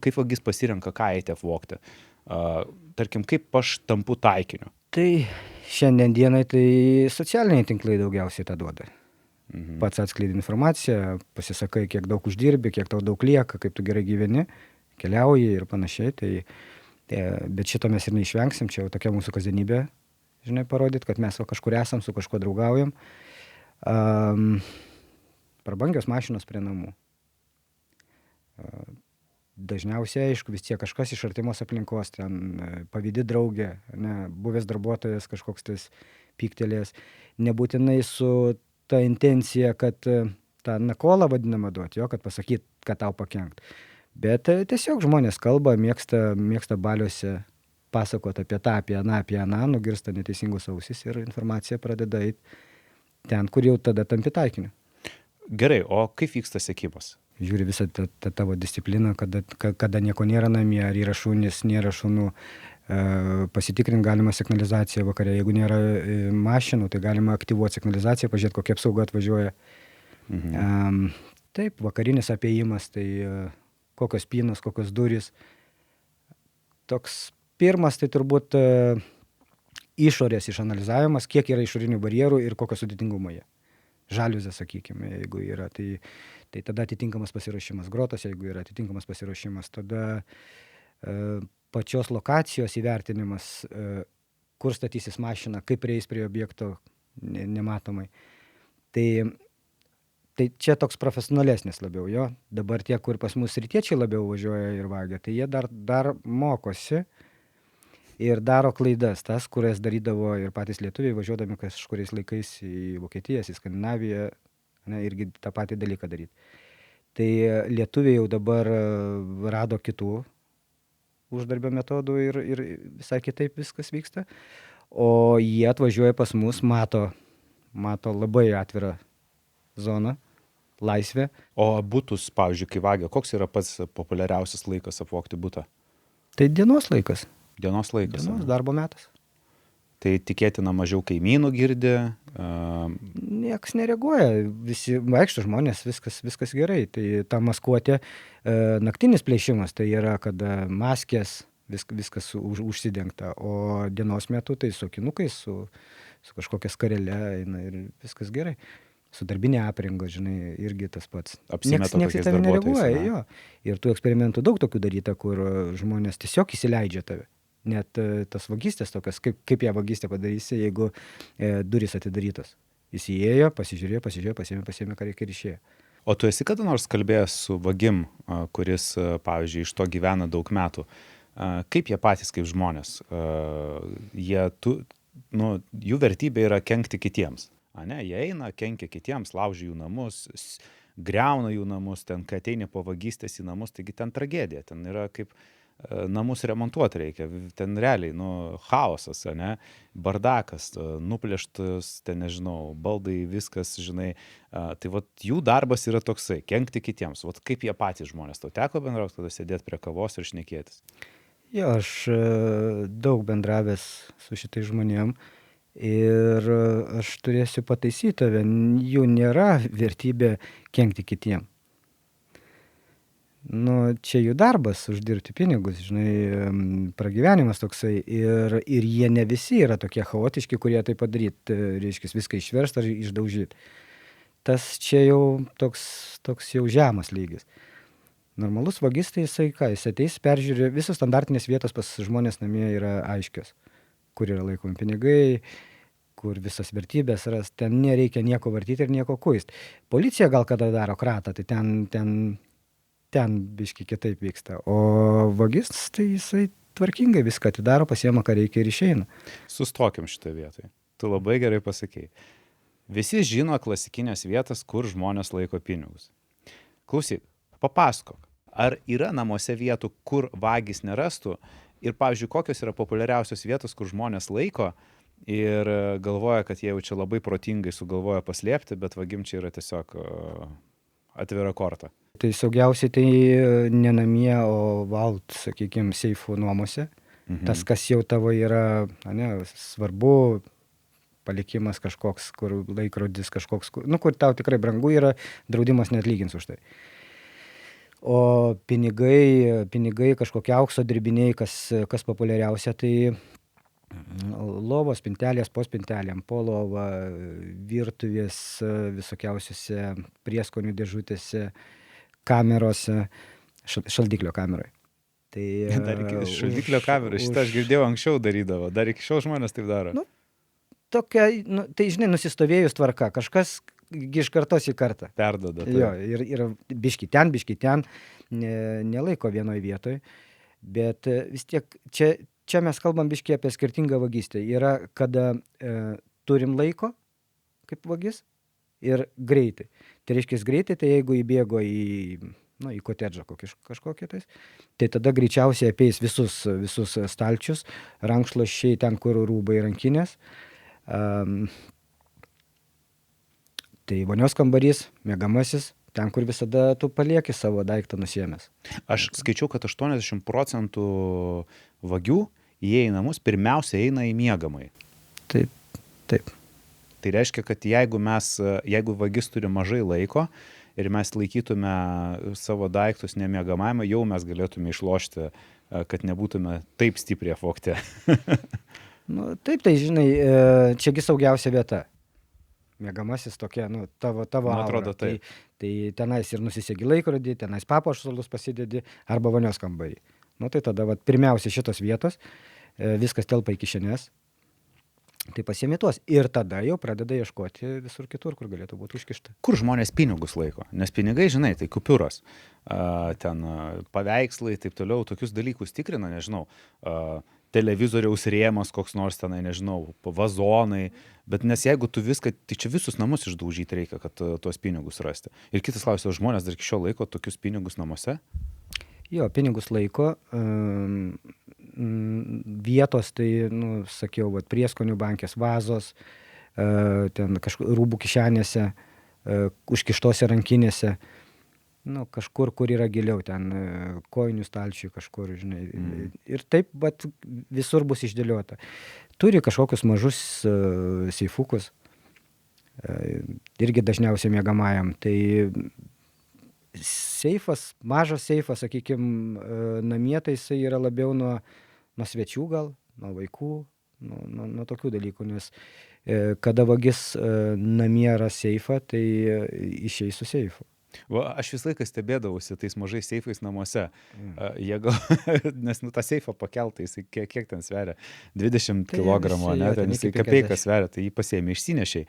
Kaip vagis pasirenka, ką eiti apvogti? Tarkim, kaip aš tampu taikiniu? Tai šiandien dienai tai socialiniai tinklai daugiausiai tą duoda. Pats atskleidi informaciją, pasisakai, kiek daug uždirbi, kiek tau daug lieka, kaip tu gerai gyveni, keliauji ir panašiai. Bet šito mes ir neišvengsim, čia jau tokia mūsų kasdienybė, žinai, parodyt, kad mes kažkur esam, su kažkuo draugaujam. Prabangios mašinos prie namų. Dažniausiai, aišku, vis tiek kažkas iš artimos aplinkos, ten pavydi draugė, buvęs darbuotojas kažkoks tas pyktelės, nebūtinai su ta intencija, kad tą nakolą vadinamą duoti, kad pasakyt, kad tau pakenkt. Bet tiesiog žmonės kalba, mėgsta baliuose pasakot apie tą, apie aną, nugirsta neteisingus ausis ir informacija pradeda eiti ten, kur jau tada tampi taikiniu. Gerai, o kaip vyksta sekimas? Žiūri visą tą tavo discipliną, kada nieko nėra namie, ar yra šunys, nėra šunų. Pasitikrint galima signalizaciją vakare. Jeigu nėra mašinų, tai galima aktyvuoti signalizaciją, pažiūrėti, kokia apsauga atvažiuoja. Taip, vakarinis apėjimas, tai kokios spynos, kokios durys. Toks pirmas, tai turbūt išorės išanalizavimas, kiek yra išorinių barjerų ir kokio sudėtingumo jie. Žaliuzė, sakykime, jeigu yra, tai tada atitinkamas pasiruošimas. Grotos, jeigu yra atitinkamas pasiruošimas, tada pačios lokacijos įvertinimas, kur statysis mašina, kaip prieis prie objekto nematomai. Tai čia toks profesionalesnis labiau, jo. Dabar tie, kur pas mus rytiečiai labiau važiuoja ir vagia, tai jie dar mokosi ir daro klaidas, tas, kurias darydavo ir patys lietuviai važiuodami kažkuriais laikais į Vokietiją, į Skandinaviją, irgi tą patį dalyką daryti. Tai lietuviai jau dabar rado kitų uždarbio metodų ir visai kitaip viskas vyksta. O jie atvažiuoja pas mus, mato labai atvirą zoną, laisvę. O butus, pavyzdžiui, kai vagia, koks yra pats populiariausias laikas apvogti butą? Tai dienos laikas. Dienos laikas. Dienos darbo metas. Tai tikėtina mažiau kaimynų girdi? Niekas nereaguoja, visi vaikšto žmonės, viskas gerai. Tai ta maskuotė, naktinis plėšimas, tai yra, kada maskės, viskas užsidengta, o dienos metu tai su akinukais, su kažkokia skarele ir viskas gerai. Su darbinė apranga, žinai, irgi tas pats. Apsimeta Niekas į tave nereaguoja, jo. Ir tų eksperimentų daug tokių daryta, kur žmonės tiesiog įsileidžia tave. Net tas vagystės tokias, kaip ją vagystę padarysi, jeigu durys atidarytos. Jis įėjo, pasižiūrėjo, pasiėmė, ką reikia ir išėjo. O tu esi kada nors kalbėjęs su vagim, kuris, pavyzdžiui, iš to gyvena daug metų? Kaip jie patys kaip žmonės? Jų vertybė yra kenkti kitiems. Jie eina, kenkia kitiems, laužia jų namus, griauna jų namus, ten, kai ateini po vagystės į namus, taigi ten tragedija, ten yra kaip namus remontuoti reikia, ten realiai, chaosas, bardakas, nuplėštas, ten nežinau, baldai, viskas, žinai, tai vat jų darbas yra toksai, kenkti kitiems, vat kaip jie patys žmonės, tau teko bendrauti, kada sėdėti prie kavos ir šnekėtis? Jo, aš daug bendravęs su šitais žmonėm ir aš turėsiu pataisyti tave, jų nėra vertybė kenkti kitiem. Čia jų darbas uždirbti pinigus, žinai, pragyvenimas toksai ir jie ne visi yra tokie chaotiški, kurie tai padaryti, reiškia, viską išverst ar išdaužyti. Tas čia jau toks jau žemas lygis. Normalus vagis, tai jis ateis, peržiūrė, visos standartinės vietos pas žmonės namie yra aiškios, kur yra laikomi pinigai, kur visas vertybės ras, ten nereikia nieko vartyti ir nieko kuist. Policija gal kada daro kratą, tai ten biški kitaip vyksta. O vagis, tai jisai tvarkingai viską atidaro, pasiema, ką reikia ir išeina. Sustokim šitą vietą. Tu labai gerai pasakei. Visi žino klasikinės vietas, kur žmonės laiko pinigus. Klausyk, papasakok, ar yra namuose vietų, kur vagis nerastų ir, pavyzdžiui, kokios yra populiariausios vietos, kur žmonės laiko ir galvoja, kad jie jau čia labai protingai sugalvoja paslėpti, bet vagim čia yra tiesiog atvira korta. Tai saugiausiai tai ne namie, o vault, sakykime, seifų nuomose. Tas, kas jau tavo yra, svarbu, palikimas kažkoks, kur laikrodis kažkoks, kur tau tikrai brangu yra, draudimas neatlygins už tai. O pinigai kažkokie aukso dirbiniai, kas populiariausia, tai lovos spintelės po spintelėm, po lova, virtuvės visokiausiose prieskonių dėžutėse, kamerose, šaldiklio kameroj. Tai Dar iki šaldiklio kamerą, šitą aš girdėjau anksčiau darydavo, dar iki šiol žmonės taip daro. Nu, tokia, tai žinai, nusistovėjus tvarka, kažkas iš kartos į kartą. Perdoda. Jo, ir biški ten, nelaiko vienoj vietoj, bet vis tiek čia mes kalbam biški apie skirtingą vagystę. Yra, kada turim laiko kaip vagis ir greitai. Tai reiškia greitai, tai jeigu įbėgo į kotedžą kažkokį tai tada greičiausiai apeis visus stalčius, rankšluosčiai ten, kur rūbai, rankinės. Tai vonios kambarys, miegamasis, ten, kur visada tu palieki savo daiktą nusiėmęs. Aš skaičiau, kad 80% vagių įėję į namus pirmiausia eina į miegamąjį. Taip. Tai reiškia, kad jeigu vagis turi mažai laiko ir mes laikytume savo daiktus nemiegamajame, jau mes galėtume išlošti, kad nebūtume taip stipriai apvogti. Nu, taip, tai žinai, čiagi saugiausia vieta. Miegamasis tokia, tavo aura. Atrodo, taip. Tai tenais ir nusisegi laikrodį, tenais papuošalus pasidedi arba vonios kambarį. Tai tada pirmiausia šitos vietos, viskas telpa į kišenes, tai pasiemi tuos. Ir tada jau pradeda ieškoti visur kitur, kur galėtų būti užkišta. Kur žmonės pinigus laiko? Nes pinigai, žinai, tai kupiūros, ten paveikslai, taip toliau, tokius dalykus tikrina, nežinau, televizoriaus rėmas koks nors tenai, nežinau, vazonai, bet nes jeigu tu viską, tai čia visus namus išdaužyti reikia, kad tuos pinigus rasti. Ir kitas klausimas, žmonės dar iki šiol laiko tokius pinigus namuose? Jo, pinigus laiko, vietos, tai, sakiau, prieskonių bankės, vazos, ten rūbų kišenėse, užkištose rankinėse, kažkur, kur yra giliau, ten kojinių stalčiui kažkur, žinai. Ir taip, bet visur bus išdėliota. Turi kažkokius mažus seifukus, irgi dažniausiai miegamajam. Tai seifas, mažas seifas, sakykime, namie, tai jisai yra labiau nuo svečių gal, nuo vaikų, nuo tokių dalykų, nes kada vagis namie ras seifą, tai išeis su seifu. Aš visą laiką stebėdavausi tais mažais seifais namuose. Nes tą seifą pakeltą, jis kiek ten sveria? 20 kg, ne? Ten jis kapeiką sveria, tai jį pasiėmė, išsinešiai.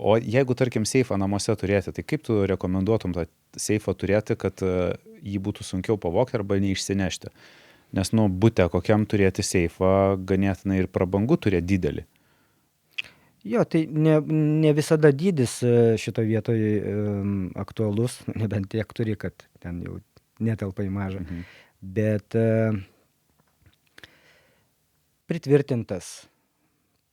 O jeigu, tarkim, seifą namuose turėti, tai kaip tu rekomenduotum tą seifą turėti, kad jį būtų sunkiau pavogti arba neišsinešti? Nes, bute kokiam turėti seifą ganėtinai ir prabangu turėti didelį. Jo, tai ne visada dydis šito vietoje aktualus, nebent tiek turi, kad ten jau netelpa į mažą. Bet pritvirtintas,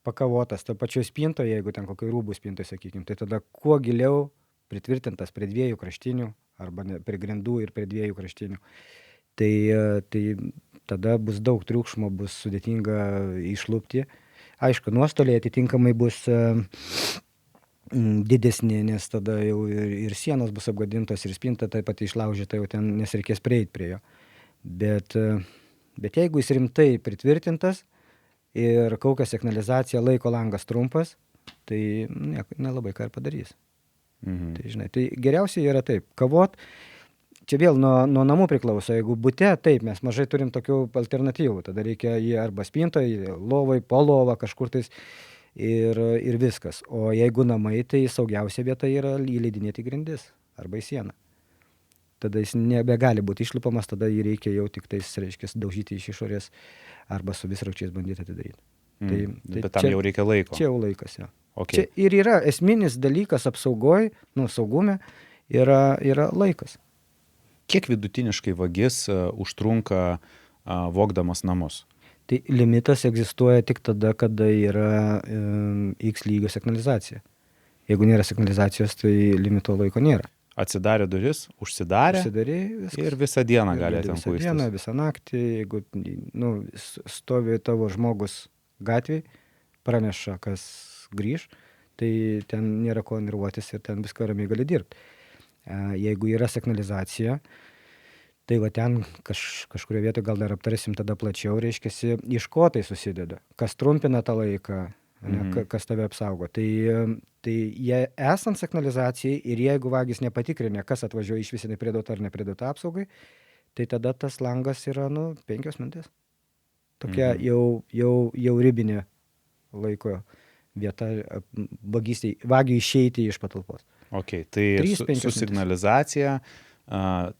pakavotas, to pačioj spintoje, jeigu ten kokioj rūbų spintoje, sakykime, tai tada kuo giliau pritvirtintas prie 2 kraštinių, arba prie grindų ir prie 2 kraštinių. Tai tada bus daug triukšmo, bus sudėtinga išlupti. Aišku, nuostoliai atitinkamai bus didesni, nes tada jau ir sienos bus apgadintos, ir spinta taip pat išlaužyta, jau ten nereikės prieiti prie jo. Bet jeigu jis rimtai pritvirtintas ir kaukia signalizacija, laiko langas trumpas, tai nelabai ką ir padarys. Tai, žinai, tai geriausiai yra taip, kavot. Čia vėl nuo namų priklauso. Jeigu bute, taip, mes mažai turim tokių alternatyvų. Tada reikia jį arba spintoje, lovai, po lovą kažkur tais ir viskas. O jeigu namai, tai saugiausia vieta yra įleidinėti grindis arba į sieną. Tada jis nebegali būti išlipamas, tada jį reikia jau tik tais, reiškia, daužyti iš išorės arba su visrakčiais bandyti atidaryti. Bet tam jau reikia laiko. Čia jau laikas, jo. Okay. Čia ir yra esminis dalykas apsaugoj, saugume, yra laikas. Kiek vidutiniškai vagis užtrunka vogdamas namus? Tai limitas egzistuoja tik tada, kada yra X lygio signalizacija. Jeigu nėra signalizacijos, tai limito laiko nėra. Atsidarė duris, užsidarė ir visą dieną gali ten kuistis. Visą dieną, visą naktį, jeigu stovi tavo žmogus gatvėj, praneša, kas grįž, tai ten nėra ko nervuotis ir ten viską ramiai gali dirbti. Jeigu yra signalizacija, Tai va ten kažkurioje vietoje gal dar aptarsim tada plačiau, reiškiasi, iš ko tai susideda, kas trumpina tą laiką, kas tave apsaugo. Tai jie esant signalizacijai ir jeigu vagys nepatikrinę, kas atvažiuoja iš visinai pridota ar nepridota apsaugai, tai tada tas langas yra 5 minutės. Tokia jau ribinė laiko vieta vagiui išeiti iš patalpos. Ok, tai 3-5 su signalizacija,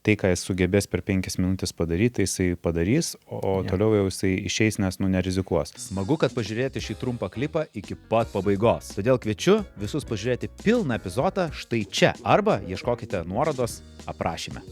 tai, ką jis sugebės per 5 minutės padaryti, tai jisai padarys, o toliau jau jisai išeis, nes nerizikuos. Smagu, kad pažiūrėjote šį trumpą klipą iki pat pabaigos. Todėl kviečiu visus pažiūrėti pilną epizodą štai čia, arba ieškokite nuorodos aprašyme.